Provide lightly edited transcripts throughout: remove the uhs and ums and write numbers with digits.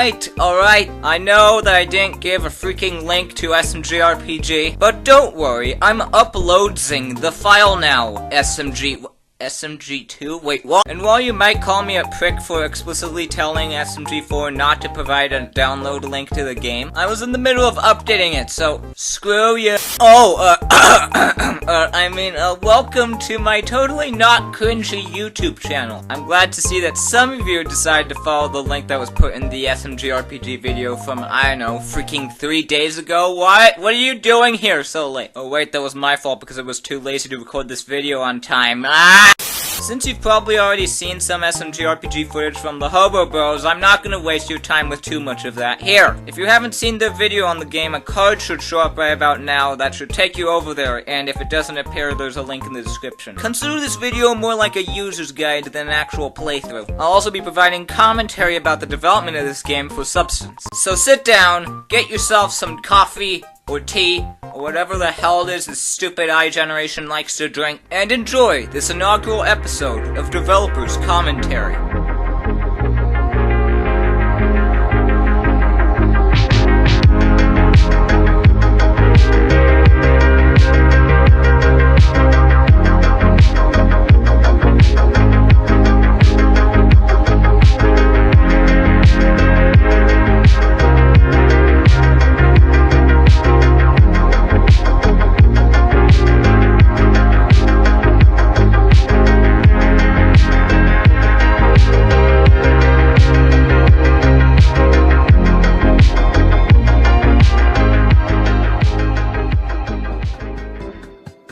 Alright, I know that I didn't give a freaking link to SMG RPG, but don't worry, I'm uploading the file now, SMG2? Wait, what? And while you might call me a prick for explicitly telling SMG4 not to provide a download link to the game, I was in the middle of updating it, so screw you. Welcome to my totally not cringy YouTube channel. I'm glad to see that some of you decided to follow the link that was put in the SMG RPG video from, I don't know, freaking 3 days ago. What are you doing here so late? Oh wait, that was my fault because I was too lazy to record this video on time. Since you've probably already seen some SMG RPG footage from the Hobo Bros, I'm not gonna waste your time with too much of that. Here, if you haven't seen their video on the game, a card should show up right about now that should take you over there, and if it doesn't appear, there's a link in the description. Consider this video more like a user's guide than an actual playthrough. I'll also be providing commentary about the development of this game for substance. So sit down, get yourself some coffee, or tea, or whatever the hell it is this stupid iGeneration likes to drink, and enjoy this inaugural episode of Developers Commentary.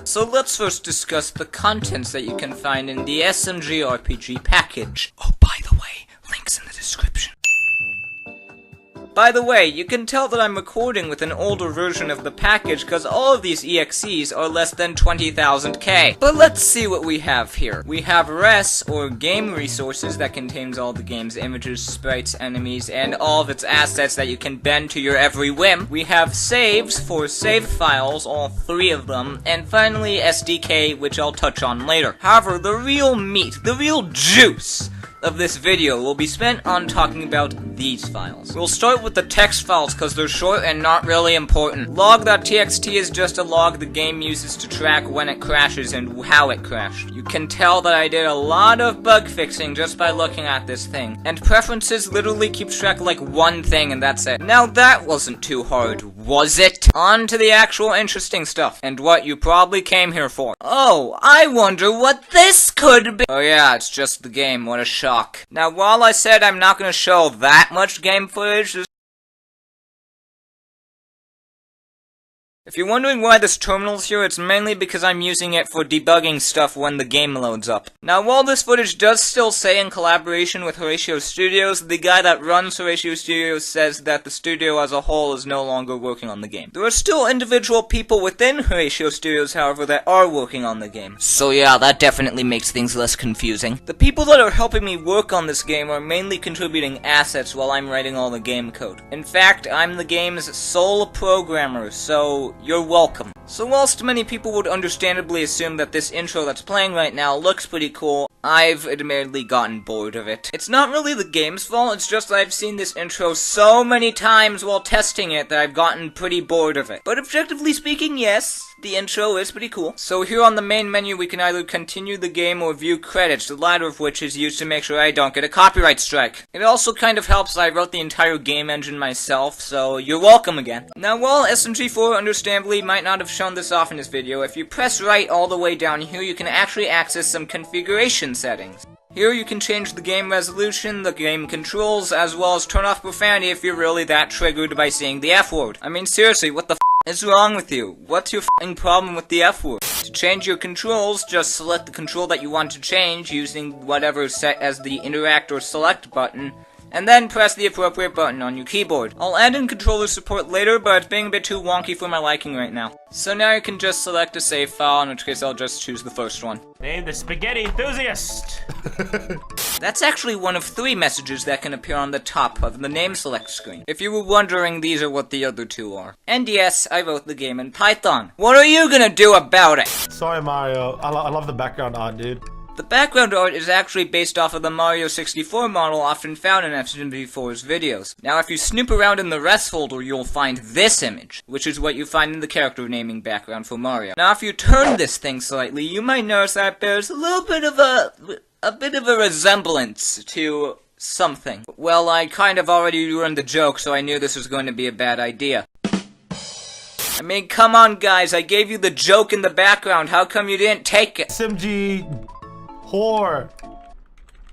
So let's first discuss the contents that you can find in the SMG RPG package. Oh, by the way, links in the description. By the way, you can tell that I'm recording with an older version of the package because all of these EXEs are less than 20,000K. But let's see what we have here. We have res, or game resources, that contains all the game's images, sprites, enemies, and all of its assets that you can bend to your every whim. We have saves for save files, all 3 of them, and finally SDK, which I'll touch on later. However, the real meat, the real juice of this video will be spent on talking about these files. We'll start with the text files because they're short and not really important. Log.txt is just a log the game uses to track when it crashes and how it crashed. You can tell that I did a lot of bug fixing just by looking at this thing. And preferences literally keeps track of like one thing and that's it. Now that wasn't too hard, was it? On to the actual interesting stuff, and what you probably came here for. Oh, I wonder what this could be. Oh yeah, it's just the game, what a shock. Now, while I said I'm not going to show that much game footage, if you're wondering why this terminal's here, it's mainly because I'm using it for debugging stuff when the game loads up. Now, while this footage does still say in collaboration with Horatio Studios, the guy that runs Horatio Studios says that the studio as a whole is no longer working on the game. There are still individual people within Horatio Studios, however, that are working on the game. So yeah, that definitely makes things less confusing. The people that are helping me work on this game are mainly contributing assets while I'm writing all the game code. In fact, I'm the game's sole programmer, so you're welcome. So whilst many people would understandably assume that this intro that's playing right now looks pretty cool, I've admittedly gotten bored of it. It's not really the game's fault, it's just that I've seen this intro so many times while testing it that I've gotten pretty bored of it. But objectively speaking, yes, the intro is pretty cool. So here on the main menu we can either continue the game or view credits, the latter of which is used to make sure I don't get a copyright strike. It also kind of helps that I wrote the entire game engine myself, so you're welcome again. Now while SMG4 understandably might not have shown this off in this video, if you press right all the way down here you can actually access some configuration settings. Here you can change the game resolution, the game controls, as well as turn off profanity if you're really that triggered by seeing the F word. I mean seriously, what the f is wrong with you? What's your f***ing problem with the F word? To change your controls, just select the control that you want to change using whatever is set as the interact or select button, and then press the appropriate button on your keyboard. I'll add in controller support later, but it's being a bit too wonky for my liking right now. So now you can just select a save file, in which case I'll just choose the first one. Name the Spaghetti Enthusiast! That's actually one of 3 messages that can appear on the top of the name select screen. If you were wondering, these are what the other 2 are. And yes, I wrote the game in Python. What are you gonna do about it? Sorry, Mario. I love the background art, dude. The background art is actually based off of the Mario 64 model often found in SMG4's videos. Now if you snoop around in the rest folder, you'll find this image, which is what you find in the character naming background for Mario. Now if you turn this thing slightly, you might notice that there's a little bit of a resemblance to something. Well, I kind of already ruined the joke, so I knew this was going to be a bad idea. I mean, come on guys, I gave you the joke in the background, how come you didn't take it? SMG whore.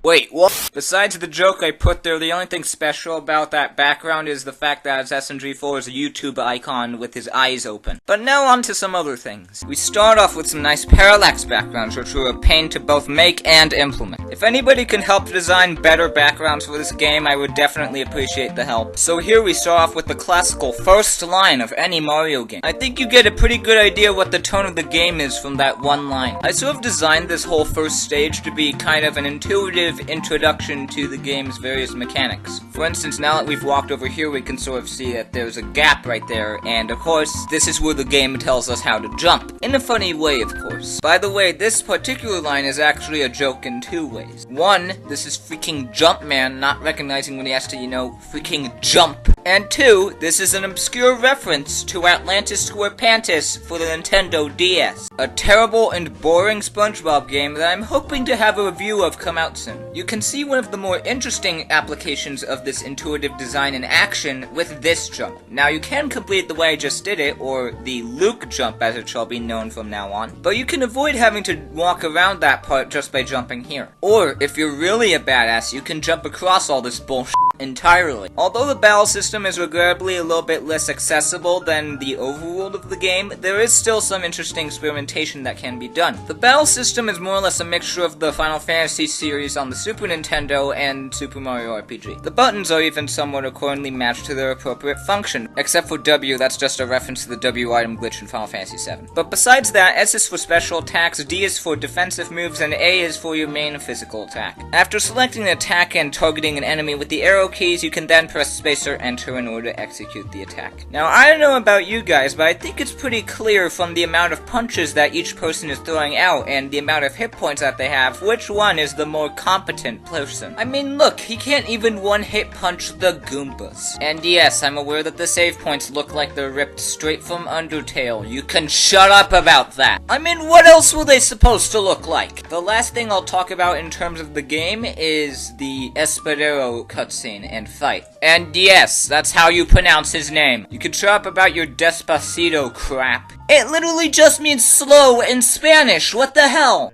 Wait, what? Besides the joke I put there, the only thing special about that background is the fact that it's SMG4's YouTube icon with his eyes open. But now on to some other things. We start off with some nice parallax backgrounds, which were a pain to both make and implement. If anybody can help design better backgrounds for this game, I would definitely appreciate the help. So here we start off with the classical first line of any Mario game. I think you get a pretty good idea what the tone of the game is from that one line. I sort of designed this whole first stage to be kind of an intuitive introduction to the game's various mechanics. For instance, now that we've walked over here, we can sort of see that there's a gap right there, and of course, this is where the game tells us how to jump. In a funny way, of course. By the way, this particular line is actually a joke in two ways. One, this is freaking Jumpman not recognizing when he has to, freaking jump. And two, this is an obscure reference to Atlantis Square for the Nintendo DS. A terrible and boring SpongeBob game that I'm hoping to have a review of come out soon. You can see one of the more interesting applications of this intuitive design in action with this jump. Now you can complete it the way I just did it, or the Luke jump as it shall be known from now on, but you can avoid having to walk around that part just by jumping here. Or, if you're really a badass, you can jump across all this bullshit entirely. Although the battle system is regrettably a little bit less accessible than the overworld of the game, there is still some interesting experimentation that can be done. The battle system is more or less a mixture of the Final Fantasy series on the Super Nintendo and Super Mario RPG. The buttons are even somewhat accordingly matched to their appropriate function, except for W, that's just a reference to the W item glitch in Final Fantasy VII. But besides that, S is for special attacks, D is for defensive moves, and A is for your main physical attack. After selecting an attack and targeting an enemy with the arrow keys, you can then press space or enter in order to execute the attack. Now, I don't know about you guys, but I think it's pretty clear from the amount of punches that each person is throwing out and the amount of hit points that they have, which one is the more competent person. I mean, look, he can't even one-hit punch the Goombas. And yes, I'm aware that the save points look like they're ripped straight from Undertale. You can shut up about that. I mean, what else were they supposed to look like? The last thing I'll talk about in terms of the game is the Espadero cutscene and fight. And yes, that's how you pronounce his name. You can shut up about your Despacito crap. It literally just means slow in Spanish. What the hell?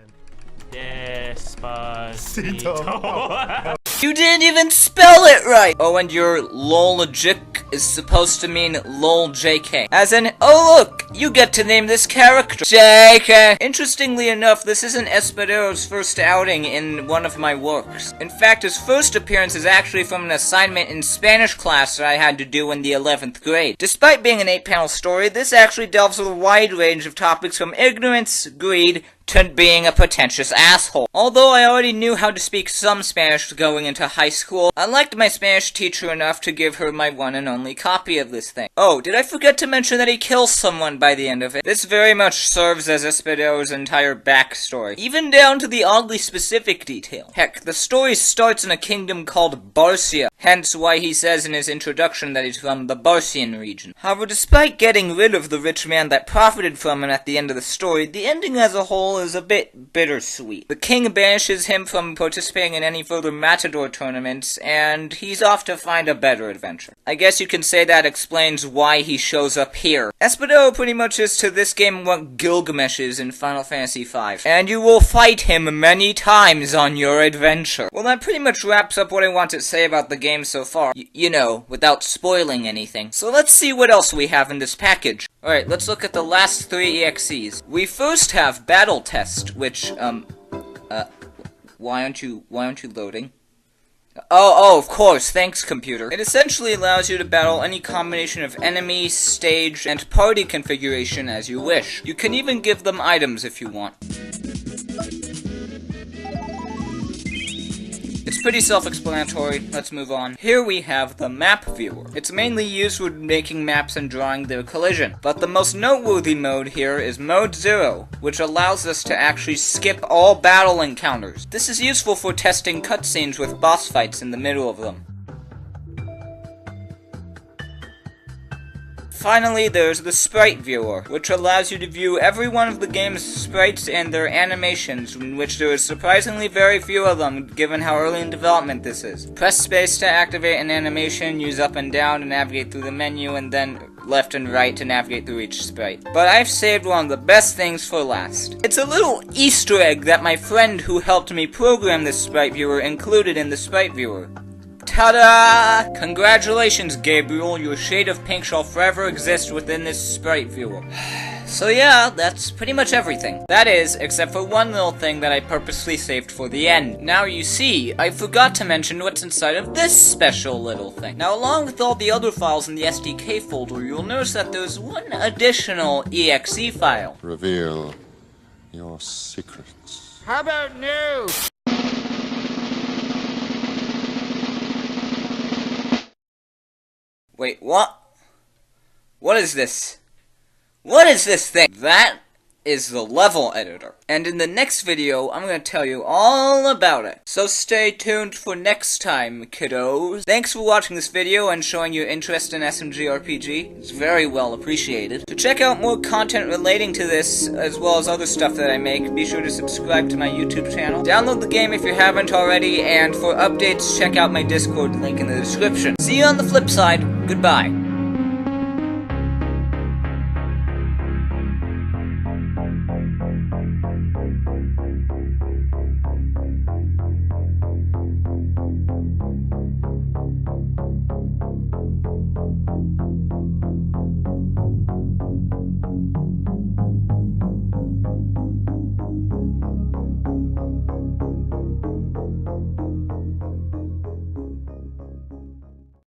Despacito. You didn't even spell it right! Oh, and your lolajik is supposed to mean loljk. As in, oh look, you get to name this character JK. Interestingly enough, this isn't Espadero's first outing in one of my works. In fact, his first appearance is actually from an assignment in Spanish class that I had to do in the 11th grade. Despite being an 8-panel story, this actually delves with a wide range of topics from ignorance, greed, to being a pretentious asshole. Although I already knew how to speak some Spanish going into high school, I liked my Spanish teacher enough to give her my one and only copy of this thing. Oh, did I forget to mention that he kills someone by the end of it? This very much serves as Espadero's entire backstory, even down to the oddly specific detail. Heck, the story starts in a kingdom called Barcia, hence why he says in his introduction that he's from the Barcian region. However, despite getting rid of the rich man that profited from him at the end of the story, the ending as a whole is a bit bittersweet. The king banishes him from participating in any further Matador tournaments, and he's off to find a better adventure. I guess you can say that explains why he shows up here. Espadero pretty much is to this game what Gilgamesh is in Final Fantasy V, and you will fight him many times on your adventure. Well, that pretty much wraps up what I want to say about the game so far, you know, without spoiling anything. So let's see what else we have in this package. Alright, let's look at the last 3 EXEs. We first have Battle Test, which, why aren't you loading? Oh, of course, thanks, computer. It essentially allows you to battle any combination of enemy, stage, and party configuration as you wish. You can even give them items if you want. It's pretty self-explanatory. Let's move on. Here we have the map viewer. It's mainly used for making maps and drawing their collision. But the most noteworthy mode here is Mode 0, which allows us to actually skip all battle encounters. This is useful for testing cutscenes with boss fights in the middle of them. Finally, there's the Sprite Viewer, which allows you to view every one of the game's sprites and their animations, in which there is surprisingly very few of them, given how early in development this is. Press space to activate an animation, use up and down to navigate through the menu, and then left and right to navigate through each sprite. But I've saved one of the best things for last. It's a little Easter egg that my friend who helped me program this Sprite Viewer included in the Sprite Viewer. Ta-da! Congratulations, Gabriel, your shade of pink shall forever exist within this Sprite Viewer. So yeah, that's pretty much everything. That is, except for one little thing that I purposely saved for the end. Now you see, I forgot to mention what's inside of this special little thing. Now along with all the other files in the SDK folder, you'll notice that there's one additional EXE file. Reveal your secrets. How about new? Wait, what? What is this? What is this thing? That is the level editor. And in the next video, I'm going to tell you all about it. So stay tuned for next time, kiddos. Thanks for watching this video and showing your interest in SMG RPG. It's very well appreciated. To check out more content relating to this, as well as other stuff that I make, be sure to subscribe to my YouTube channel. Download the game if you haven't already, and for updates, check out my Discord link in the description. See you on the flip side. Goodbye.